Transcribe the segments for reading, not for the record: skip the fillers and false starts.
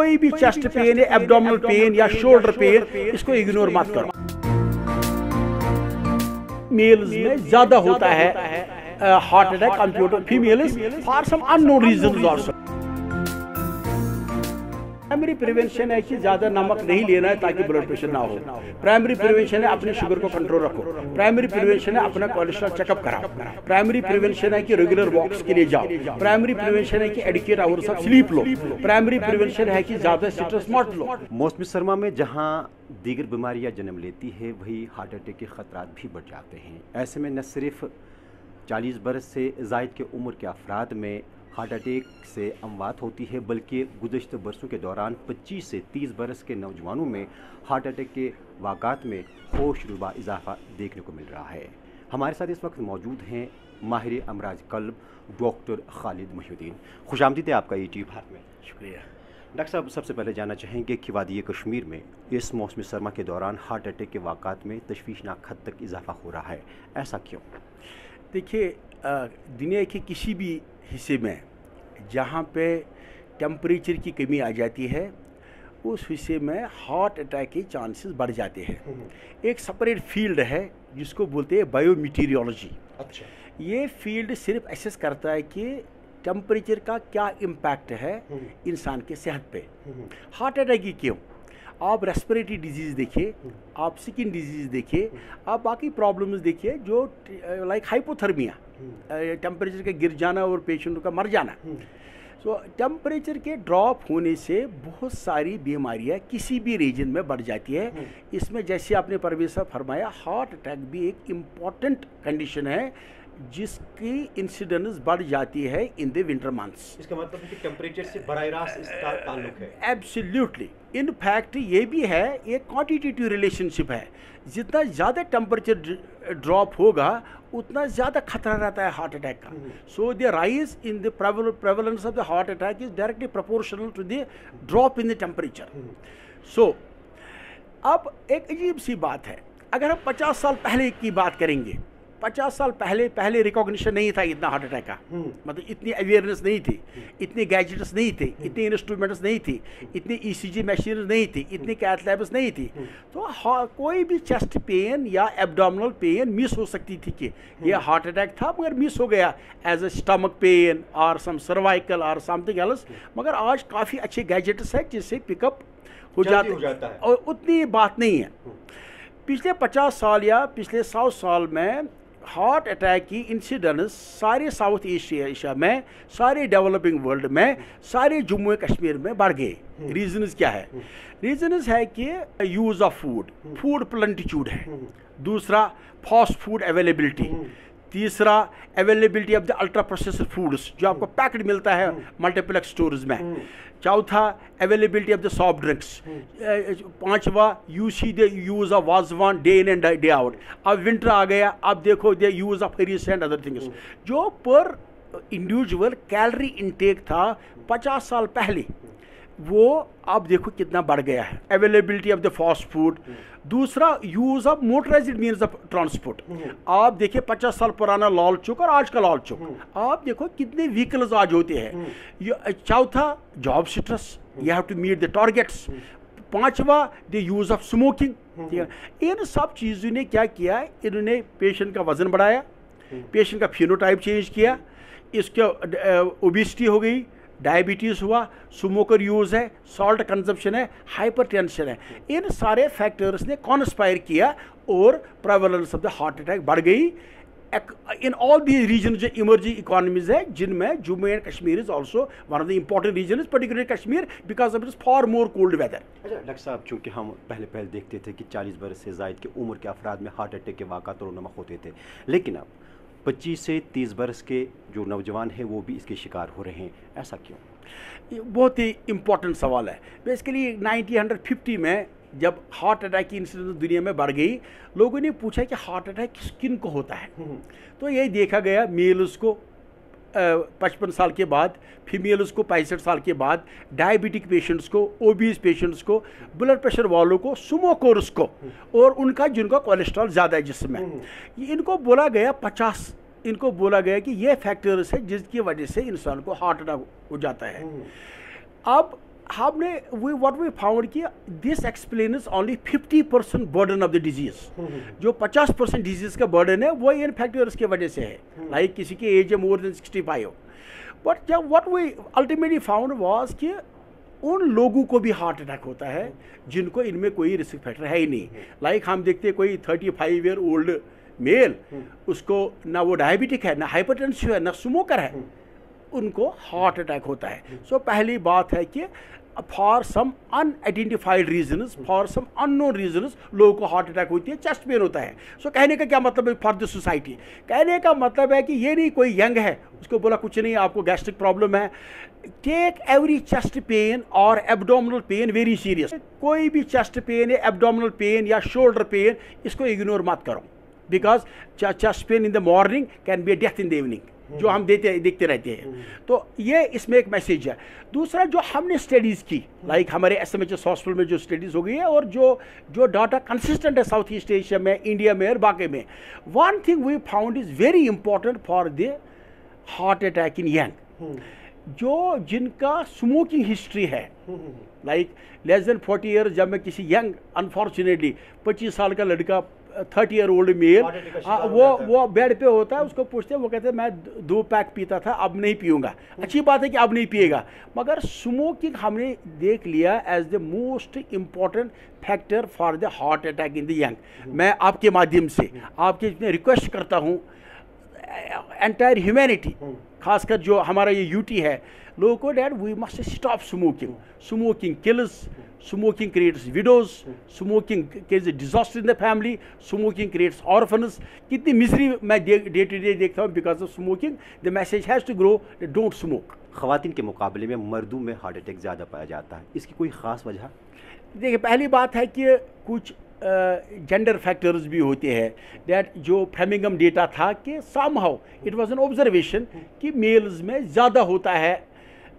कोई भी chest pain या एब्डोमिनल पेन या शोल्डर पेन, इसको इग्नोर मत करो। मेल्स में ज्यादा होता है heart attack compared to females for some unknown reasons also. Primary prevention है कि ज्यादा नमक नहीं लेना है ताकि ब्लड प्रेशर ना हो। प्राइमरी प्रिवेंशन है अपने शुगर को कंट्रोल रखो। प्राइमरी प्रिवेंशन है अपना कोलेस्ट्रॉल चेकअप कराओ। प्राइमरी प्रिवेंशन है कि रेगुलर वॉक्स के लिए जाओ। प्राइमरी प्रिवेंशन है कि adequate hours of sleep low. Primary prevention है कि ज्यादा स्ट्रेस मत लो। मौसमी सरमा में जहां दीगर बीमारियां जन्म लेती है वही हार्ट अटैक के खतरात भी बढ़ जाते हैं। ऐसे में न सिर्फ 40 बरस से ज़ायद के उम्र के अफराद में हार्ट अटैक से अमवात होती है, बल्कि गुज़श्ता बरसों के दौरान 25 से 30 बरस के नौजवानों में हार्ट अटैक के वाक़ात में होशरुबा इजाफा देखने को मिल रहा है। हमारे साथ इस वक्त मौजूद हैं माहिर अमराज कल्ब डॉक्टर खालिद मोहिउद्दीन। खुशामदीद है आपका यूट्यूब भारत में। शुक्रिया डॉक्टर साहब, सबसे पहले जानना चाहेंगे कि वादी कश्मीर में इस मौसमी सरमा के दौरान हार्ट अटैक के वाक़ात में तशवीशनाक हद तक इजाफा हो रहा है, ऐसा क्यों? देखिए, दुनिया के किसी भी हिस्से में जहाँ पे टेम्परेचर की कमी आ जाती है उस हिस्से में हार्ट अटैक के चांसेस बढ़ जाते हैं। एक सेपरेट फील्ड है जिसको बोलते हैं बायोमेटीरियोलॉजी। अच्छा। ये फील्ड सिर्फ एसेस करता है कि टेम्परेचर का क्या इम्पैक्ट है इंसान के सेहत पे। हार्ट अटैक की क्यों? आप रेस्पिरेटरी डिजीज़ देखिए, आप स्किन डिजीज़ देखिए, आप बाकी प्रॉब्लम्स देखिए जो लाइक हाइपोथर्मिया, टेम्परेचर के गिर जाना और पेशेंट का मर जाना। सो टेम्परेचर के ड्रॉप होने से बहुत सारी बीमारियां किसी भी रीजन में बढ़ जाती है। इसमें जैसे आपने परवेज साहब फरमाया, हार्ट अटैक भी एक इम्पॉर्टेंट कंडीशन है जिसकी इंसिडेंस बढ़ जाती है इन द विंटर मंथ्स। इसका मतलब है कि टेम्परेचर से बराह रास्त इसका ताल्लुक है। एब्सोल्युटली। इनफैक्ट ये भी है, एक क्वांटिटेटिव रिलेशनशिप है। जितना ज़्यादा टेम्परेचर ड्रॉप होगा उतना ज़्यादा खतरा रहता है हार्ट अटैक का। So the rise in the prevalence of the heart attack is directly proportional to the drop in the temperature. So अब एक अजीब सी बात है, अगर हम 50 साल पहले की बात करेंगे, 50 साल पहले रिकॉग्निशन नहीं था इतना हार्ट अटैक का। मतलब इतनी अवेयरनेस नहीं थी, इतने गैजेट्स नहीं थे, इतने इंस्ट्रूमेंट्स नहीं थी, इतनी ईसीजी मशीन नहीं थी, इतनी कैथ लैब्स नहीं थी। तो कोई भी चेस्ट पेन या एब्डोमिनल पेन मिस हो सकती थी कि ये हार्ट अटैक था, मगर मिस हो गया एज ए स्टमक पेन और सम सर्वाइकल और समथिंग एल्स। मगर आज काफ़ी अच्छे गैजेट्स हैं जिससे पिकअप हो जाता है और उतनी बात नहीं है। पिछले 50 साल या पिछले 100 साल में हार्ट अटैक की इंसिडेंस सारे साउथ एशिया में, सारे डेवलपिंग वर्ल्ड में, सारे जम्मू कश्मीर में बढ़ गए। रीजंस क्या है? रीजंस है कि यूज़ ऑफ फूड प्लेंटिट्यूड है। दूसरा, फास्ट फूड अवेलेबिलिटी। तीसरा, availability of the ultra processed foods जो आपको पैक्ड मिलता है मल्टीप्लेक्स स्टोर्स में। चौथा, availability of the soft drinks. पांचवा, you see the use of wazwan day in and day out. अब विंटर आ गया, अब देखो the use of harisa and other things. जो पर इंडिविजुअल कैलोरी इनटेक था 50 साल पहले, वो आप देखो कितना बढ़ गया है। Availability of the fast food. दूसरा, use of motorised means of transport. आप देखिए 50 साल पुराना लाल चौक और आज का लाल चौक, आप देखो कितने व्हीकल्स आज होते हैं। चौथा, job stress, you have to meet the targets. पांचवा, द यूज़ ऑफ स्मोकिंग। इन सब चीज़ों ने क्या किया, इन्होंने पेशेंट का वजन बढ़ाया, पेशेंट का फिनोटाइप चेंज किया, इसका ओबेसिटी हो गई, डायबिटीज़ हुआ, स्मोकर यूज़ है, सॉल्ट कंजप्शन है, हाइपरटेंशन है। इन सारे फैक्टर्स ने कॉन्स्पायर किया और prevalence of the heart attack बढ़ गई इन ऑल दी रीजन जो इमर्जिंग इकोनॉमीज है, जिनमें Jammu and Kashmir is also one of the important region, particularly Kashmir, because of it is far more cold weather. अच्छा डॉक्टर साहब, चूँकि हम पहले देखते थे कि 40 बरस से ज़ायद की उम्र के अफराद में हार्ट अटैक के वाक़ात और नमक होते थे, लेकिन अब 25 से 30 बरस के जो नौजवान हैं वो भी इसके शिकार हो रहे हैं, ऐसा क्यों? बहुत ही इम्पोर्टेंट सवाल है। बेसिकली 1950 में जब हार्ट अटैक की इंसिडेंस दुनिया में बढ़ गई, लोगों ने पूछा कि हार्ट अटैक किन को होता है। तो ये देखा गया, मेल्स को 55 साल के बाद, फीमेल्स को 65 साल के बाद, डायबिटिक पेशेंट्स को, ओबीज पेशेंट्स को, ब्लड प्रेशर वालों को, स्मोकर्स को, और उनका जिनका कोलेस्ट्रॉल ज़्यादा है जिसमें, इनको बोला गया 50, इनको बोला गया कि ये फैक्टर्स है जिसकी वजह से इंसान को हार्ट अटैक हो जाता है। अब हमने व्हाट वी फाउंड कि this explains only 50% burden of the disease. जो 50% डिजीज का बर्डन है वो इन फैक्टर्स की वजह से है, लाइक किसी की एज है मोर देन 65। बट जब what we ultimately found was कि उन लोगों को भी हार्ट अटैक होता है जिनको इनमें कोई रिस्क फैक्टर है ही नहीं। लाइक हम देखते हैं कोई 35 ईयर ओल्ड मेल, उसको ना वो डायबिटिक है, ना हाइपरटेंसिव है, ना स्मोकर है, उनको हार्ट अटैक होता है। सो पहली बात है कि for some unidentified reasons, for some unknown reasons लोगों को हार्ट अटैक होती है, चेस्ट पेन होता है। सो कहने का क्या मतलब है फॉर द सोसाइटी? कहने का मतलब है कि ये नहीं कोई यंग है उसको बोला कुछ नहीं आपको गैस्ट्रिक प्रॉब्लम है, टेक एवरी चेस्ट पेन और एब्डोमिनल पेन वेरी सीरियस। कोई भी चेस्ट पेन या एब्डोमिनल पेन या शोल्डर पेन इसको इग्नोर मत करो, because chest pain in the morning can be death in the evening, जो हम देखते रहते हैं। तो ये इसमें एक मैसेज है। दूसरा जो हमने स्टडीज़ की, लाइक हमारे SMHS हॉस्पिटल में जो स्टडीज़ हो गई है और जो डाटा कंसिस्टेंट है साउथ ईस्ट एशिया में, इंडिया में और बाकी में, one thing we found is very important for the heart attack in young, जो जिनका स्मोकिंग हिस्ट्री है, लाइक लेस देन 40 ईयर। जब मैं किसी यंग अनफॉर्चुनेटली 25 साल का लड़का 30 ईयर ओल्ड मेल वो बेड पे होता है, उसको पूछते हैं, वो कहते हैं मैं 2 पैक पीता था अब नहीं पीऊँगा। अच्छी बात है कि अब नहीं पिएगा, मगर स्मोकिंग हमने देख लिया as the most important factor for the heart attack in the young. मैं आपके माध्यम से आपके रिक्वेस्ट करता हूँ एंटायर ह्यूमैनिटी, खासकर जो हमारा ये यूटी है, लोगों को that we must stop smoking. Smoking kills, smoking creates widows, smoking creates disaster in the family, smoking creates orphans. कितनी मिजरी मैं डे टू डे देखता हूँ because of smoking. The message has to grow, don't smoke. ख़वातीन के मुकाबले में मर्दों में हार्ट अटैक ज़्यादा पाया जाता है, इसकी कोई ख़ास वजह? देखिए, पहली बात है कि कुछ जेंडर फैक्टर्स भी होते हैं। दैट जो फ्रेमिंगम डेटा था कि somehow it was an observation कि मेल्स में ज़्यादा होता है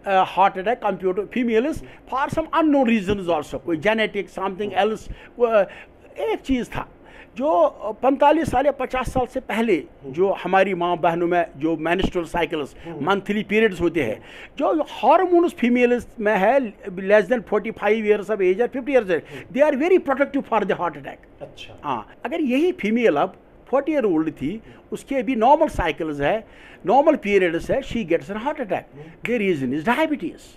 heart attack compare to females for some unknown reasons also, कोई जेनेटिक समथिंग एल्स। एक चीज़ था जो 45 साल या 50 साल से पहले जो हमारी माँ बहनों में जो मेंस्ट्रुअल साइकिल्स मंथली पीरियड्स होते हैं, जो हार्मोन्स फीमेल्स में है less than 45 years of age और 50 years, they are very protective for the heart attack. अच्छा, हाँ, अगर यही फीमेल अब 40 ईयर ओल्ड थी, उसके भी नॉर्मल साइकिल्स है, नॉर्मल पीरियड्स है, she gets an heart attack. The reason is diabetes.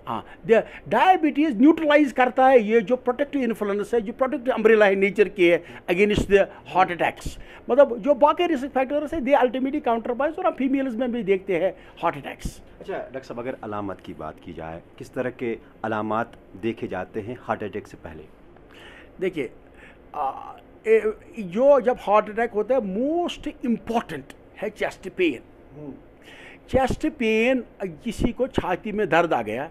हाँ, डायबिटीज़ न्यूट्रलाइज करता है ये जो प्रोटेक्टिव इन्फ्लुएंस है, जो प्रोटेक्टिव अम्ब्रेला है नेचर के अगेंस्ट द हार्ट अटैक्स। मतलब जो बाकी रिस्क फैक्टर्स है दे अल्टीमेटली काउंटरपाइज, और हम फीमेल्स में भी देखते हैं हार्ट अटैक्स। अच्छा डॉक्टर साहब, अगर अलामत की बात की जाए, किस तरह के अलामात देखे जाते हैं हार्ट अटैक से पहले? देखिए, जो जब हार्ट अटैक होता है मोस्ट इम्पॉर्टेंट है चेस्ट पेन। चेस्ट पेन, किसी को छाती में दर्द आ गया,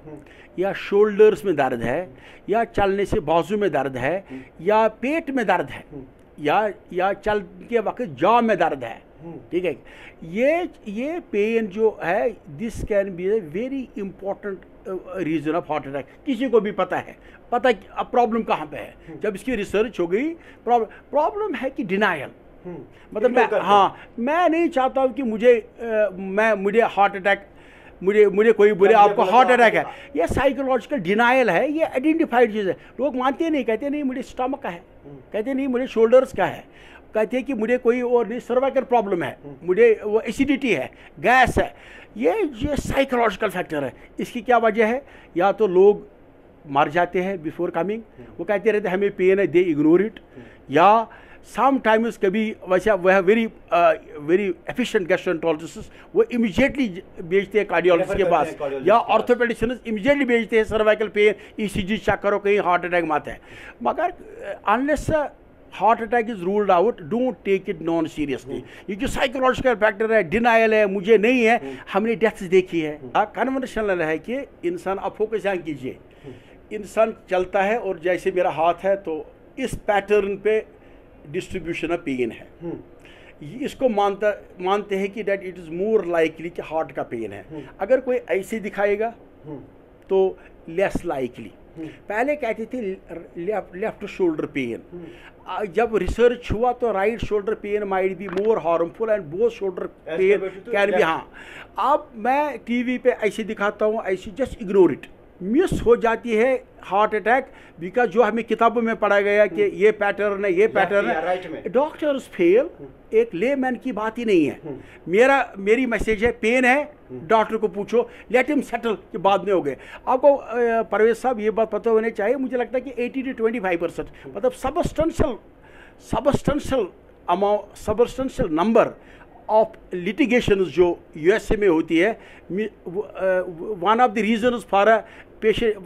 या शोल्डर्स में दर्द है, या चलने से बाजू में दर्द है, या पेट में दर्द है, या चल के वक्त जॉ में दर्द है, ठीक है, ये पेन जो है this can be a very important reason of heart attack. किसी को भी पता है अब प्रॉब्लम कहाँ पे है। जब इसकी रिसर्च हो गई, प्रॉब्लम है कि डिनायल, मतलब मैं नहीं चाहता हूँ कि मुझे हार्ट अटैक, मुझे कोई बोले आपको हार्ट अटैक है। ये साइकोलॉजिकल डिनायल है, ये आइडेंटिफाइड चीज़ है। लोग मानते नहीं, कहते नहीं मुझे स्टमक का है, कहते नहीं मुझे शोल्डर्स का है, कहते हैं कि मुझे कोई और नहीं सर्वाइकल प्रॉब्लम है, मुझे वो एसिडिटी है, गैस है। ये साइकोलॉजिकल फैक्टर है। इसकी क्या वजह है? या तो लोग मर जाते हैं बिफोर कमिंग, वो कहते रहते हैं हमें पेन है, दे इग्नोर इट, या समटाइम्स कभी वैसा वह वेरी एफिशिएंट गैस्ट्रोएंटरोलॉजिस्ट वो इमीडिएटली भेजते हैं कार्डियोलॉजिस्ट के पास, या ऑर्थोपेडिशियनिस्ट इमीडिएटली भेजते हैं सर्वाइकल पेन, ECG चेक करो कहीं हार्ट अटैक मत है। मगर unless heart attack is ruled out, don't take it non seriously. ये जो साइकोलॉजिकल फैक्टर है, डिनायल है, मुझे नहीं है, हमने डेथ्स देखी है। कन्वेंशनल है कि इंसान, आप फोकस यहाँ कीजिए, इंसान चलता है और जैसे मेरा हाथ है तो इस पैटर्न पे डिस्ट्रीब्यूशन ऑफ पेन है, इसको मानते हैं कि that it is more likely कि हार्ट का पेन है। अगर कोई ऐसे दिखाएगा तो लेस लाइकली। पहले कहते थे लेफ्ट शोल्डर पेन, जब रिसर्च हुआ तो right shoulder pain might be more harmful and both shoulder pain can be. हाँ, अब मैं टीवी पे ऐसे दिखाता हूँ, ऐसे जस्ट इग्नोर इट, मिस हो जाती है हार्ट अटैक, बिकॉज जो हमें किताबों में पढ़ा गया कि ये पैटर्न है, ये पैटर्न है, डॉक्टर्स फेल। एक लेमैन की बात ही नहीं है। मेरी मैसेज है, पेन है डॉक्टर को पूछो, लेट हिम सेटल के बाद में हो गए। आपको परवेज साहब ये बात पता होनी चाहिए, मुझे लगता है कि 80 to 25% मतलब सबस्टेंशियल नंबर ऑफ लिटिगेशन जो यूएसए में होती है, one of the reasons for a patient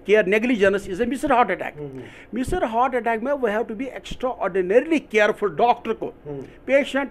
care negligence is a missed heart attack. Missed heart attack में we have to be extraordinarily careful. Doctor को patient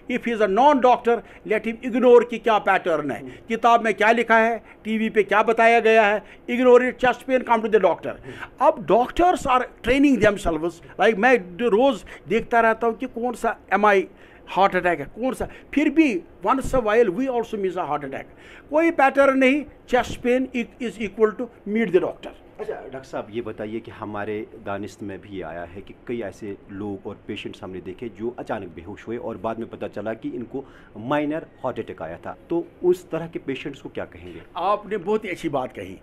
if is a non doctor let him ignore कि क्या pattern है, किताब में क्या लिखा है, टीवी पे क्या बताया गया है, ignore it, chest pain, come to the doctor. अब doctors are training themselves, like मैं रोज देखता रहता हूँ कि कौन सा MI हार्ट अटैक है, कौन सा, फिर भी once a while we also miss a heart attack. कोई पैटर्न नहीं, chest pain is equal to meet the doctor. अच्छा डॉक्टर साहब, ये बताइए कि हमारे दानिश में भी आया है कि कई ऐसे लोग और पेशेंट्स हमने देखे जो अचानक बेहोश हुए और बाद में पता चला कि इनको माइनर हार्ट अटैक आया था, तो उस तरह के पेशेंट्स को क्या कहेंगे? आपने बहुत ही अच्छी बात कही।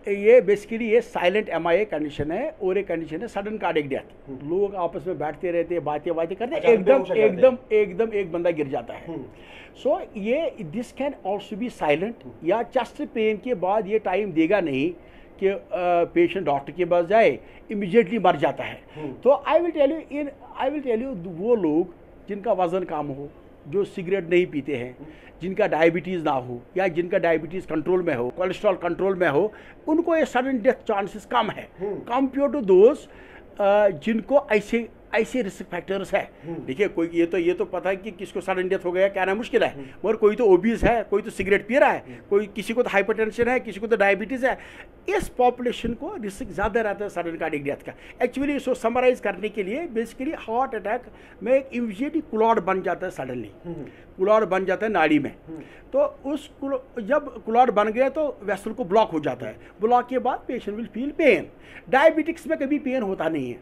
ये बेसिकली ये साइलेंट MIA कंडीशन है और एक कंडीशन है सडन कार्डियक डेथ। लोग आपस में बैठते रहते हैं, बातें करते हैं, एकदम एक बंदा गिर जाता है। सो ये this can also be silent, या चेस्ट पेन के बाद ये टाइम देगा नहीं कि पेशेंट डॉक्टर के पास जाए, इमीडिएटली मर जाता है। तो आई विल टेल यू वो लोग जिनका वजन कम हो, जो सिगरेट नहीं पीते हैं, जिनका डायबिटीज़ ना हो या जिनका डायबिटीज़ कंट्रोल में हो, कोलेस्ट्रॉल कंट्रोल में हो, उनको ये सडन डेथ चांसेस कम है कंपेयर टू दोज जिनको ऐसे रिस्क फैक्टर्स है। देखिए कोई ये तो पता है कि किसको सडन डेथ हो गया, कहना मुश्किल है, मगर कोई तो ओबीस है, कोई तो सिगरेट पी रहा है, कोई किसी को तो हाइपरटेंशन है, किसी को तो डायबिटीज़ है। इस पॉपुलेशन को रिस्क ज़्यादा रहता है सडन कार्डियक डेथ का। एक्चुअली इसको समराइज करने के लिए बेसिकली हार्ट अटैक में एक इमीडिएटली क्लॉट बन जाता है, सडनली क्लॉट बन जाता है नाड़ी में। तो जब क्लॉट बन गया तो वेसल को ब्लॉक हो जाता है, ब्लॉक के बाद patient will feel pain. Diabetics में कभी पेन होता नहीं है।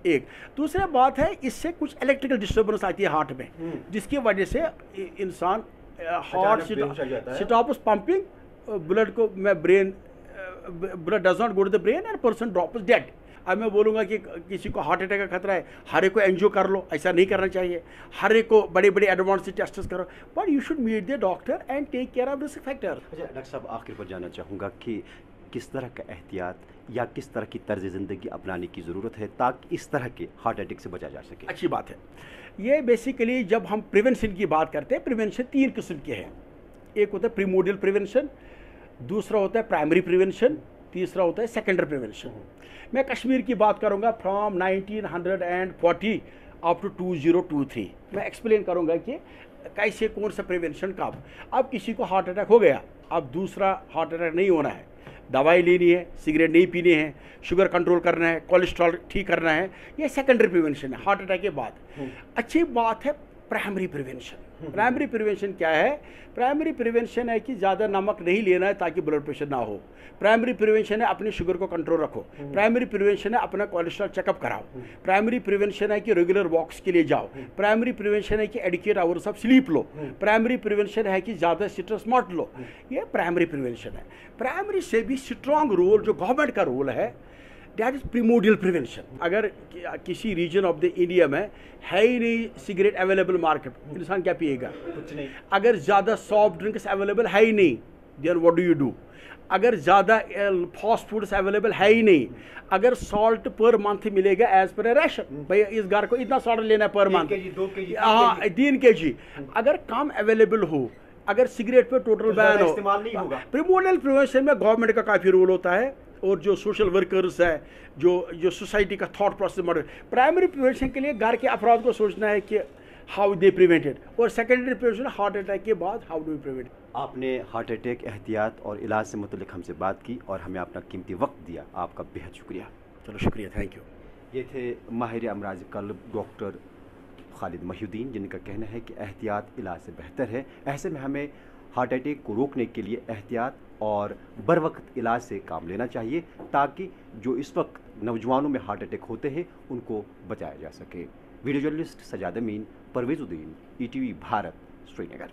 एक दूसरी बात है, इससे कुछ इलेक्ट्रिकल डिस्टर्बेंस आती है हार्ट में, जिसकी वजह से इंसान हार्ट स्टॉप्स पंपिंग, ब्लड को blood does not go to the brain and person drops dead. अब मैं बोलूँगा कि किसी को हार्ट अटैक का खतरा है, हर एक को एंजियो कर लो, ऐसा नहीं करना चाहिए। हर एक को बड़े एडवांस टेस्ट करो, but you should meet the doctor and take care of risk factor. अच्छा डॉक्टर साहब, आखिर पर जानना चाहूँगा कि किस तरह का एहतियात या किस तरह की तर्ज ज़िंदगी अपनाने की ज़रूरत है ताकि इस तरह के हार्ट अटैक से बचा जा सके? अच्छी बात है। ये बेसिकली जब हम प्रिवेंशन की बात करते हैं, प्रिवेंशन 3 किस्म के हैं। एक होता है प्रीमोडियल प्रिवेंशन, दूसरा होता है प्राइमरी प्रिवेंशन, तीसरा होता है सेकेंडरी प्रिवेंशन। मैं कश्मीर की बात करूंगा फ्रॉम 1940 अप टू 2023। मैं एक्सप्लेन करूंगा कि कैसे कौन सा प्रिवेंशन कब। अब किसी को हार्ट अटैक हो गया, अब दूसरा हार्ट अटैक नहीं होना है, दवाई लेनी है, सिगरेट नहीं पीनी है, शुगर कंट्रोल करना है, कोलेस्ट्रॉल ठीक करना है, ये सेकेंडरी प्रिवेंशन है हार्ट अटैक के बाद। अच्छी बात है प्राइमरी प्रिवेंशन। प्राइमरी प्रिवेंशन क्या है? प्राइमरी प्रिवेंशन है कि ज़्यादा नमक नहीं लेना है ताकि ब्लड प्रेशर ना हो। प्राइमरी प्रिवेंशन है अपने शुगर को कंट्रोल रखो। प्राइमरी प्रिवेंशन है अपना कोलेस्ट्रॉल चेकअप कराओ। प्राइमरी प्रिवेंशन है कि रेगुलर वॉक्स के लिए जाओ। प्राइमरी प्रिवेंशन है कि adequate hours of sleep low. Primary prevention है कि ज़्यादा सिट्रस मत लो। ये प्राइमरी प्रिवेंशन है। प्राइमरी से भी स्ट्रॉन्ग रोल जो गवर्नमेंट का रोल है, दैट इज प्रीमोडियल प्रिवेंशन। अगर किसी रीजन ऑफ द इंडिया में है ही नहीं सिगरेट अवेलेबल मार्केट, इंसान क्या पिएगा? कुछ नहीं। अगर ज़्यादा सॉफ्ट ड्रिंक्स अवेलेबल है ही नहीं, then what do you do? अगर ज़्यादा फास्ट फूड्स अवेलेबल है ही नहीं, अगर सॉल्ट पर मंथ मिलेगा एज पर राशन, भाई इस घर को इतना सॉल्ट लेना है पर मंथ, 2 3 kg, अगर कम अवेलेबल हो, अगर सिगरेट पे टोटल बैन हो, इस्तेमाल नहीं होगा। प्रीमोडियल प्रिवेंशन में गवर्नमेंट का काफ़ी रोल होता है और जो सोशल वर्कर्स है, जो सोसाइटी का thought process model. Primary prevention के लिए घर के अफराद को सोचना है कि हाउ दे प्रिवेंटेड, और सेकेंडरी प्रिवेंशन हार्ट अटैक के बाद हाउ डू प्रिवेंट। आपने हार्ट अटैक एहतियात और इलाज से मुतल्लिक हमसे बात की और हमें अपना कीमती वक्त दिया, आपका बेहद शुक्रिया। चलो शुक्रिया, थैंक यू। ये थे माहिर अमराज कल्ब डॉक्टर खालिद महिउद्दीन, जिनका कहना है कि एहतियात इलाज से बेहतर है। ऐसे में हमें हार्ट अटैक को रोकने के लिए एहतियात और बर वक्त इलाज से काम लेना चाहिए ताकि जो इस वक्त नौजवानों में हार्ट अटैक होते हैं उनको बचाया जा सके। वीडियो जर्नलिस्ट सजाद अमीन, परवेज़ उद्दीन, ETV भारत, श्रीनगर।